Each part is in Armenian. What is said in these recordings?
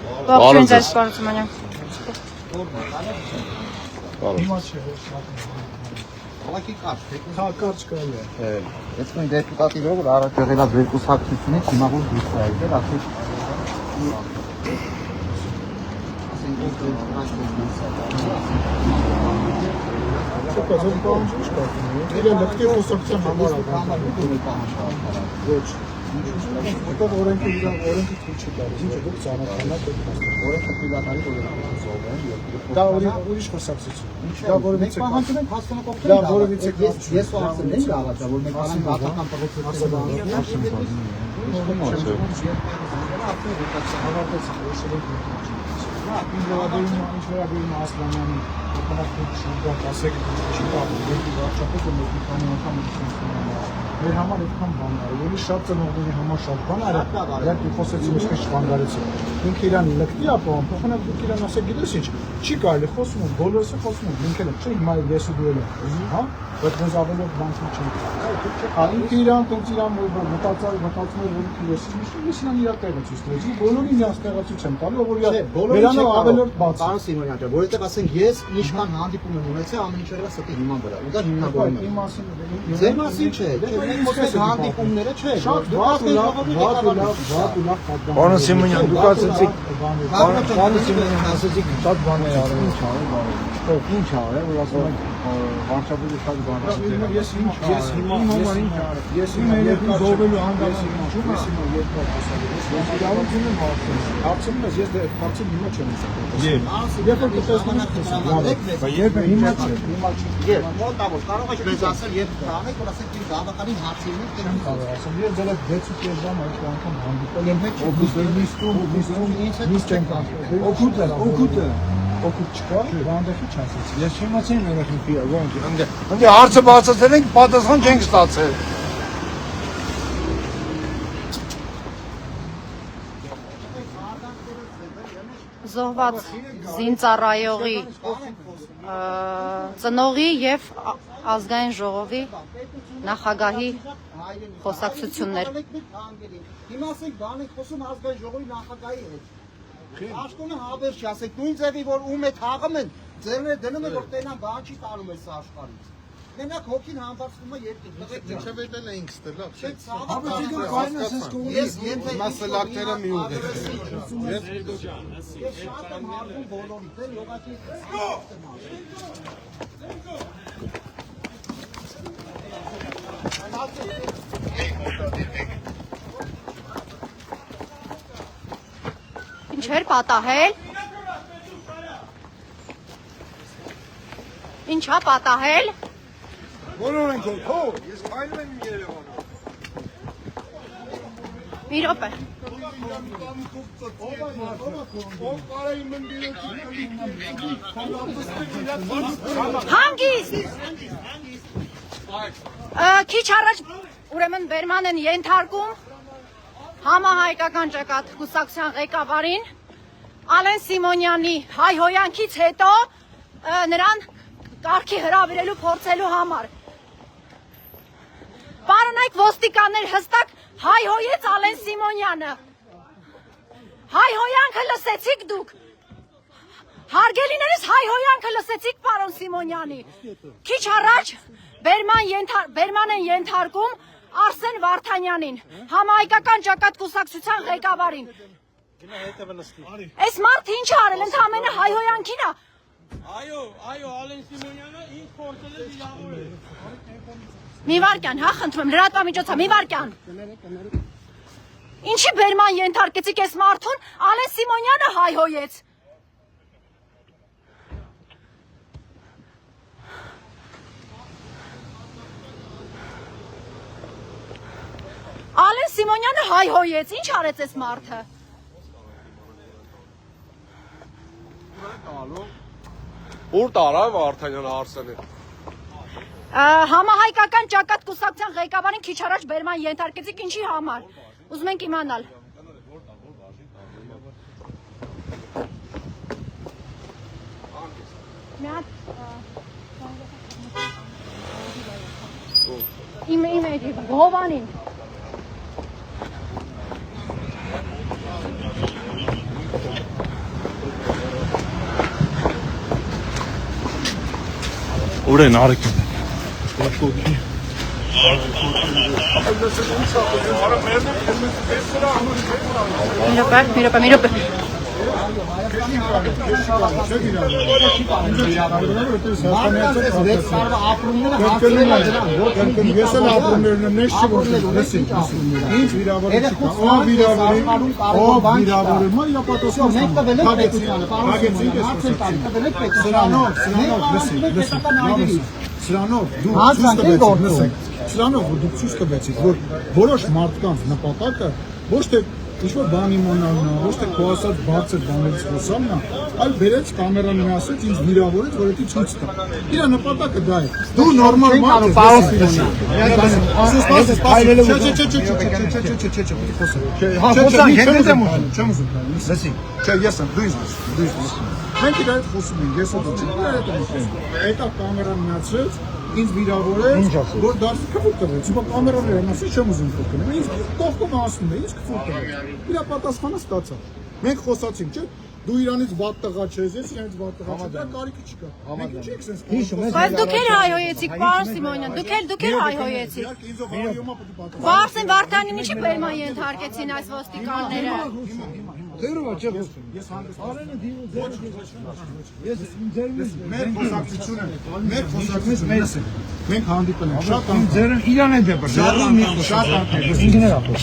Ողջույն ձեզ Սպարտամանյան։ Կարճ կարելի է։ Ես նույն դեպուտատի վրա որ առաջ եղելած երկու սակցությունից հիմա որ դուրս է եկել, ասել Իրեն լկտի խոսակցության համար ոչ որտեղ օրենքը օրենքը թույլ չի տալիս ինչ դուք ծանոթանաք օրենքը պիլատարի դա ուրիշ խոսակցություն դա որևիցե պահանջում ենք հասկանալի դա որևիցե ես ասել եմ լավացա որ մենք անեն դատական Մեր համար այդքան բաններ, ելի շատ ծնողների համար շատ բաներ, դեռ խոսեցի ինչպես շվանգարեցի։ Ինքը իրան լկտի ապահովում, փոխանակ դուք իրան ասեք գիտես ինչ, չի կարելի խոսում ու բոլորը խոսում են, ինքն էլ չէ, հիմա ես ու դու էլ ենք, հա, բայց մենք ավելի բան չենք։ Ինքը իրան մտածում որ ինքը ես իրան իր տեղը ցույց տվեցի, բոլորին իրաց տեղացույց եմ տալու, որ վերանը ավելորդ բաց։ Պարոն Սիմոնյան, որովհետև ասենք ես ինչքան հանդիպում եմ ունեցել ամեն ինչ եղել ստի հիման վրա։ Ու դա հիմնավորում է։ Ձեր մասին չէ, հանդիպումները չէ։ Պարոն Սիմոնյան, դուք ասացիք, պարոն Սիմոնյան ասացիք շատ բան է արել, ինչ արել, որ ասում եք վարչապետը շատ բան է։ Ես հիմա երկու դողվելու հանգամանքում եմ երկու խոսալու։ Ես իրավունք ունեմ հարցնում ես, ես հարցին հիմա չեմ ասում։ Երբ որ տեսնանք հիմա չէ։ Երբ մոտավոր կարող եք մեզ ասել երբ կանեք, որ ասենք ինչ գաղափարին հարցին եք դեմ կարող ասեմ։ Ես դեռ 6.5 ժամ այդ անգամ հանդիպել եմ հետ օգուտ չկա, բանդեխի չասեցի։ Ես չիմացի երեխեքի ոնց ընդ հարցը բացատրել ենք, պատասխան չենք ստացել։ Զոհված զինծառայողի ծնողի եւ ազգային ժողովի նախագահի խոսակցություններ։ Հիմա ասենք բան եք խոսում ազգային ժողովի նախագահի հետ։ Աշխոնը հավեր չի, ասեք նույն ձևի որ ում է թաղում են, ձերները դնում են որ տենան բան չի տանում այս աշխարհից։ Մենակ հոգին համբարձվում է երկին։ Ինչեւ էլ էինք ստելա։ Ես եթե մասլակները մի ուղի։ Ես շատ եմ հարվում բոլորից, դե յոգակի Ինչ էր պատահել։ Ինչա պատահել։ Բոլոր ենք հո, ես քայլում եմ Երևանում։ Մի րոպե։ Հանգիստ։ Քիչ առաջ ուրեմն Բերման են ենթարկում համահայկական ճակատ կուսակցության ղեկավարին Ալեն Սիմոնյանի հայհոյանքից հետո նրան կարգի հրավիրելու փորձելու համար։ Պարոնայք ոստիկաններ հստակ հայհոյեց Ալեն Սիմոնյանը։ Հայհոյանքը լսեցիք դուք։ Հարգելիներս հայհոյանքը լսեցիք պարոն Սիմոնյանի։ Քիչ առաջ Բերման են ենթարկում Արսեն Վարդանյանին, համահայկական ճակատ կուսակցության ղեկավարին։ Այս մարդը ինչ արել, ընդամենը հայհոյանքին է։ Այո, Ալեն Սիմոնյանը ինչ փորձել է դիավորել։ Մի վարքյան, հա, խնդրում եմ, լրատվամիջոցը, մի վարքյան։ Ինչի Բերման ենթարկեցիք այս մարդուն, Ալեն Սիմոնյանը հայհոյեց։ Ալեն Սիմոնյանը հայհոյեց, ինչ արեց այս մարդը։ Ուր տարավ Վարդանյանը Արսենը։ Համահայկական ճակատ կուսակցության ղեկավարին քիչ առաջ Բերման ենթարկեցիք ինչի համար։ Ուզում ենք իմանալ։ Իմ էջի Հովանին։ Օրեն արեք։ Մի րոպե։ Ես էլ ապրումներն եմ նեշ չգործել, լսի, ինձ վիրավորի չկա, ով վիրավորի, մա Սրանով դուք ցույց կբեցիք, որ որոշ մարդկանց նպատակը ոչ թե ինչ-որ բան իմանալն է, ոչ թե քո ասած բարձր բաներից խոսալն է, այլ բերեց կամերան մի ասեց ինձ վիրավորեց, որ դա ցույց տա։ Իր նպատակը դա է։ Դու նորմալ մարդ ես ինձ վիրավորեց, որ դարձի քֆուր տվեց, հիմա կամերաները մասի չեմ ուզում կրկնեմ, ինձ կողքով ասում է, ինձ քֆուր տվեց, իրա պատասխանը ստացա, մենք խոսացինք, չէ, դու իրանից վատ տղա չես, ես իրանից վատ տղա չեմ, դա կարիքը չկա, մենք ինչ եք սենց Բայց դուք էլ հայհոյեցիք, պարոն Սիմոնյան, դուք էլ հայհոյեցիք։ Վարսեն Վարդանին ինչի բերման ենթարկեցին այս ոստիկանները։ Մեր խոսակցությունը մենք հանդիպել ենք շատ անգամ Իրան է դեպը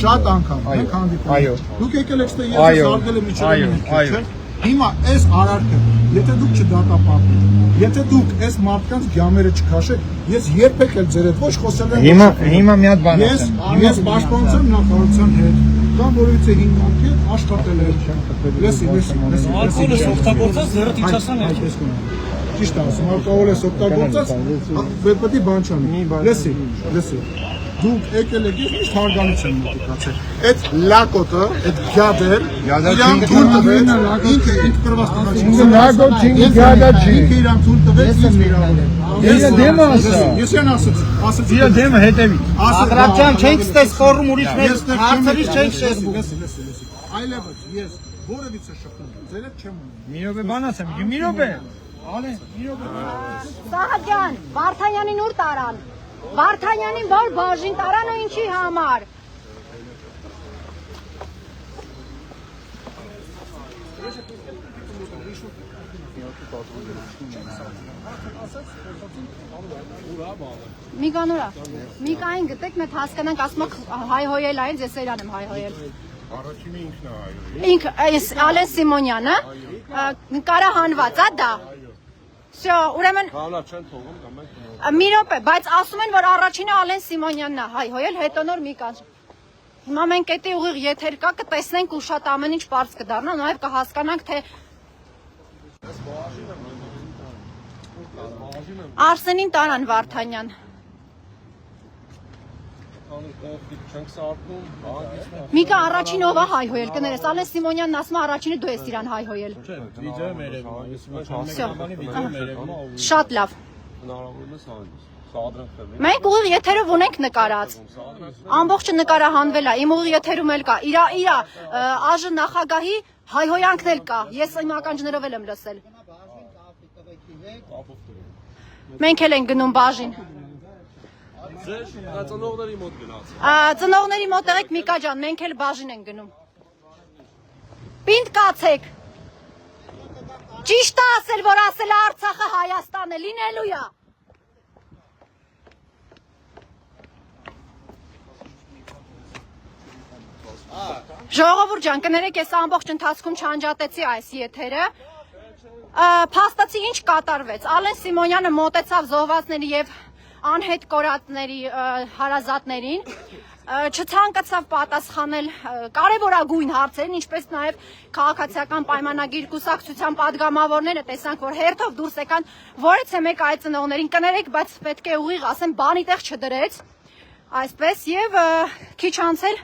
շատ անգամ մենք հանդիպել ենք դուք եկել եք ստե ես զարգել եմ իջել հիմա այս արարքը եթե դուք չդատապարտեք եթե դուք այս մարդկանց գյամերը չքաշեք ես երբեք էլ ձեր հետ ոչ խոսել եմ հիմա մի հատ բան ես պաշտպանության նախարարության հետ կամ որից է հիմնարկի աշխատել եմ լսի Ալկոհոլը օգտագործած ձեռդ իջացան է ճիշտ ասում ալկոհոլը օգտագործած պետք է բան չանի լսի դուք եկել եք ես միշտ հարգանից եմ մոտիկացել այդ լակոտը այդ գյադեր իրան թույլ տվեց ինքը կրված լակոտ չի գյադա չի ինքը իրան թույլ տվեց ինձ վիրավորել Ես դեմը ասա ես են ասացի Իր դեմը հետևի Աղրաբյան չենք ստես ֆորում ուրիշ մեր հարցերից չենք շեղվում այլևս ես որևիցե շփում ձեր հետ չեմ ունում Մի րոպե բան ասեմ մի րոպե Ալեն մի րոպե Սահակյան, Վարդանյանին ուր տարան։ Վարդանյանին որ բաժին տարան ու ինչի համար։ Միկանուրա, Միկային գտեք մեկ հասկանանք, ասում եք հայհոյել այն, ես Սերան եմ հայհոյել։ Առաջինը ինքն է հայոյել։ Ինք, Ալեն Սիմոնյանը, նկարահանված է դա։ Всё, ուրեմն Հանա չեն թողում կամ մենք մի րոպե, բայց ասում են, որ առաջինը Ալեն Սիմոնյանն է հայհոյել, հետո նոր Միկան։ Հիմա մենք էդի ուղիղ եթեր կա, կտեսնենք ու շատ ամեն ինչ բարձ կդառնա, նաև կհասկանանք, թե Արսենին տարան Վարդանյան։ չենք սարքում, Միկա առաջին ով է հայհոյել, կներես, Ալեն Սիմոնյանն ասում է առաջինը դու ես իրան հայհոյել։ Շատ լավ։ հնարավորինս հանդիս, սադրան խվի։ Մենք ուղիղ եթերով ունենք նկարած։ Ամբողջը նկարահանվել է, իմ ուղիղ եթերում էլ կա։ Իրա ԱԺ նախագահի հայհոյանքն էլ կա։ Ես իմ ականջներով էլ եմ լսել։ Մենք էլ ենք գնում բաժին։ Ձեր ծնողների մոտ գնաց։ Ծնողների մոտ եղեք Միկա ջան, մենք էլ բաժին ենք գնում։ Պինդ կացեք։ Ճիշտ է ասել, որ ասել է Արցախը Հայաստան է, լինելու է։ Ժողովուրդ ջան, կներեք, ես ամբողջ ընթացքում չանջատեցի այս եթերը։ Փաստացի ինչ կատարվեց։ Ալեն Սիմոնյանը մոտեցավ զոհվածների եւ անհետ կորածների հարազատներին, չցանկացավ պատասխանել կարևորագույն հարցերին, ինչպես նաև քաղաքացիական պայմանագիր կուսակցության падգամավորները տեսանք, որ հերթով դուրս եկան, որից է մեկ այդ ծնողներին կներեք, բայց պետք է ուղիղ ասեմ, բանի տեղ չդրեց, այսպես եւ քիչ անցել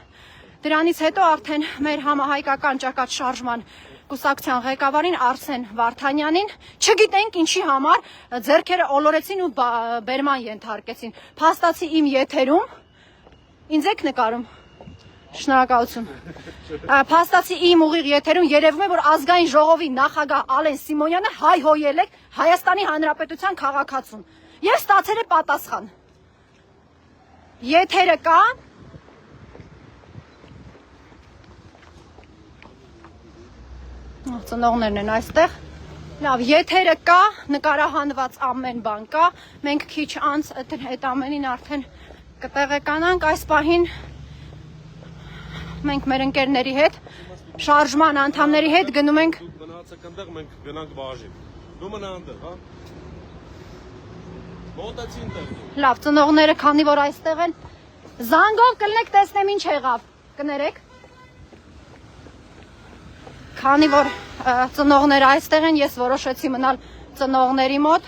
դրանից հետո արդեն մեր համահայկական ճակատ շարժման կուսակցության ղեկավարին Արսեն Վարդանյանին չգիտենք ինչի համար ձեռքերը ոլորեցին ու բերման ենթարկեցին։ Փաստացի իմ եթերում ինձ եք նկարում։ Շնորհակալություն։ Փաստացի իմ ուղիղ եթերում երևում է, որ ազգային ժողովի նախագահ Ալեն Սիմոնյանը հայհոյել է Հայաստանի Հանրապետության քաղաքացուն։ Ես ստացել եմ պատասխան։ Եթերը կա։ Ծնողներն են այստեղ։ Լավ, եթերը կա, նկարահանված ամեն բան կա։ Մենք քիչ անց այդ ամենին արդեն կտեղեկանանք այս պահին։ Մենք մեր ընկերների հետ, շարժման անդամների հետ գնում ենք։ Մնացեք այնտեղ, մենք գնանք բաժին։ Դու մնա այնտեղ, հա։ Մոտեցի այնտեղ։ Լավ, ծնողները քանի որ այստեղ են, զանգով կլնեք տեսնեմ ինչ եղավ։ Կներեք։ Քանի որ ծնողները այստեղ են, ես որոշեցի մնալ ծնողների մոտ։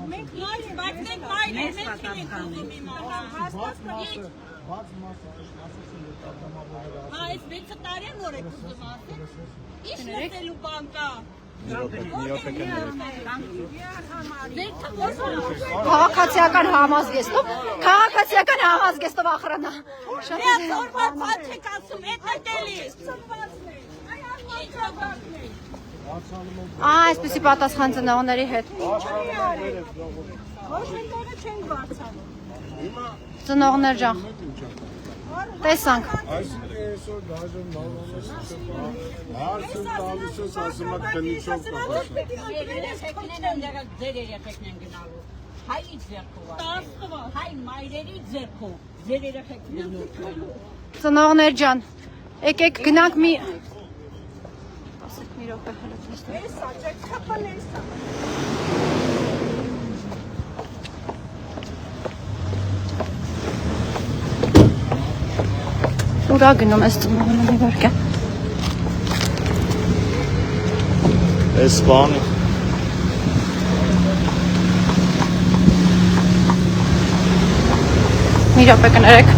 Մենք նայենք, բայց մենք նայենք, մենք չենք ուզում իմանալ, հաստատ կրիչ։ Բաց մասը ասացին որ տատամավորը Հա, այս 6 տարի են որ եք ուզում ասել։ Ինչ լսելու բան կա։ Քաղաքացիական համազգեստով, քաղաքացիական համազգեստով ախրանա։ Շատ ծորված բան չեք ասում, էդ է տելիս։ Այսպեսի պատասխան ծնողների հետ։ Ծնողներ ջան։ Տեսանք։ այսօր դաժան հարցը տալիս ես ասում եք տնիչով Ձեր երեխեքն են գնալու։ Հայ ձեռքով։ Հայ մայրերի ձեռքով։ Ձեր երեխեքն են գնալու։ Ծնողներ ջան, եկեք գնանք մի ասեք մի րոպե հələ։ Էսա, չեք խփել էսա։ Ուրա գնում ես ծնողների վարկը։ Այս բանը Մի րոպե կներեք։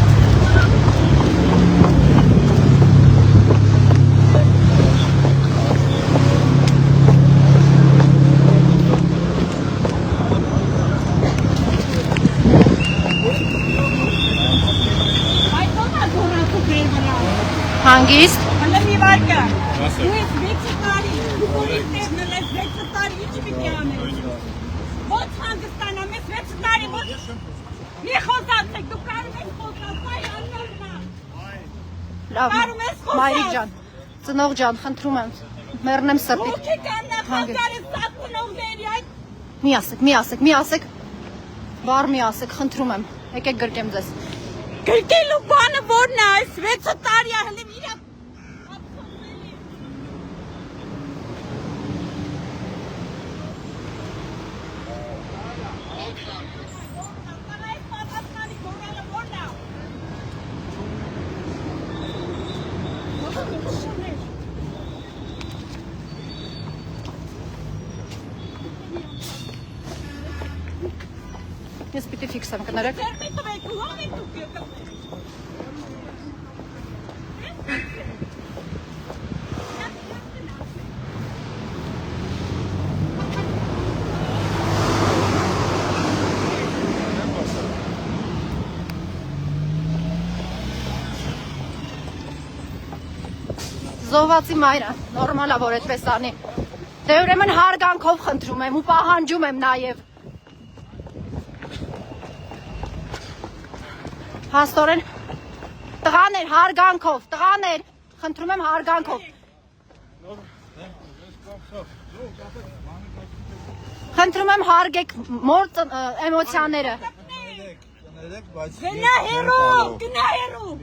Հանգիստ։ Հələ մի վարկը։ Դու ես 6 տարի, դու ինտերնել ես 6 տարի, ինչ պիտի անես։ Ոչ հանգստանամ, ես 6 տարի ոչ։ Մի խոսացեք, դու կարում ես խոսալ, այ աննորմա։ Լավ, Կարում ես խոսալ։ մայրիկ ջան, ծնող ջան, խնդրում եմ, մեռնեմ սրտի։ Ո՞չ եք աննախագար ես սատունողների այդ։ Մի ասեք, բառ մի ասեք, խնդրում եմ, եկեք գրկեմ ձեզ։ Գրկելու բանը որն է, այս 6 տարի է հələ իրա։ Ես պիտի ֆիքսեմ, կներեք։ Զոհվածի մայրը, նորմալ է, որ այդպես անի։ Դե ուրեմն հարգանքով խնդրում եմ ու պահանջում եմ նաև։ Հաստորեն, տղաներ, հարգանքով, տղաներ, խնդրում եմ հարգանքով։ Խնդրում եմ հարգեք մոր էմոցիաները։ Գնա հերու։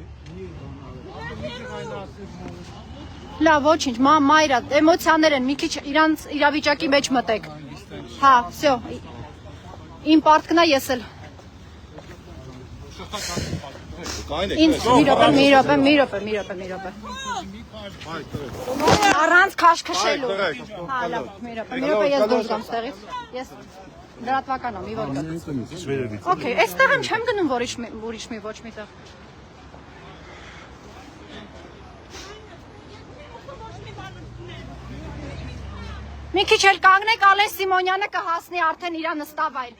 Լավ, ոչինչ, մայրա, էմոցիաներ են, մի քիչ իրանց իրավիճակի մեջ մտեք։ Հա, всё։ Իմ պարտքն է ես էլ։ Ինձ մի րոպե։ Առանց քաշքշելու։ Հա, լավ, մի րոպե ես դուրս գամ ստեղից։ Ես լրատվական եմ, մի ոք։ Okay, այստեղ եմ չեմ գնում ուրիշ մի ոչ միտեղ։ Մի քիչ էլ կանգնեք, Ալեն Սիմոնյանը կհասնի արդեն իր նստավայր։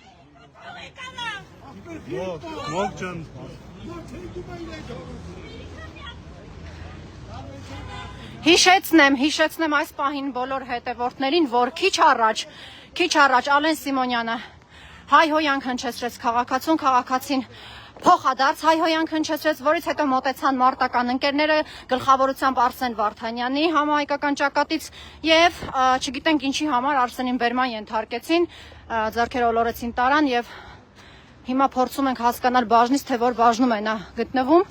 Հիշեցնեմ այս պահին բոլոր հետևորդներին, որ քիչ առաջ Ալեն Սիմոնյանը հայհոյանք հնչեցրեց քաղաքացուն, քաղաքացին փոխադարձ հայհոյանք հնչեցրեց, որից հետո մոտեցան մարտական ընկերները գլխավորությամբ Արսեն Վարդանյանի համահայկական ճակատից եւ չգիտենք ինչի համար Արսենին բերման ենթարկեցին, ձեռքերը ոլորեցին տարան եւ հիմա փորձում ենք հասկանալ բաժնից թե որ բաժնում է նա գտնվում։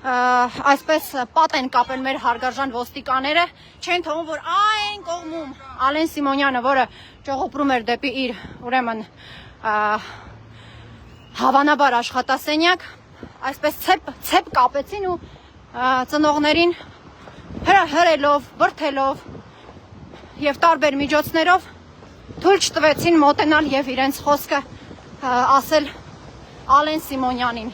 Այսպես պատ են կապել մեր հարգարժան ոստիկանները, չեն թողում, որ այն կողմում Ալեն Սիմոնյանը, որը ճողոպրում էր դեպի իր ուրեմն հավանաբար աշխատասենյակ, այսպես ցեպ կապեցին ու ծնողներին հրելով, բրդելով եւ տարբեր միջոցներով թույլ չտվեցին մոտենալ եւ իրենց խոսքը ասել Ալեն Սիմոնյանին։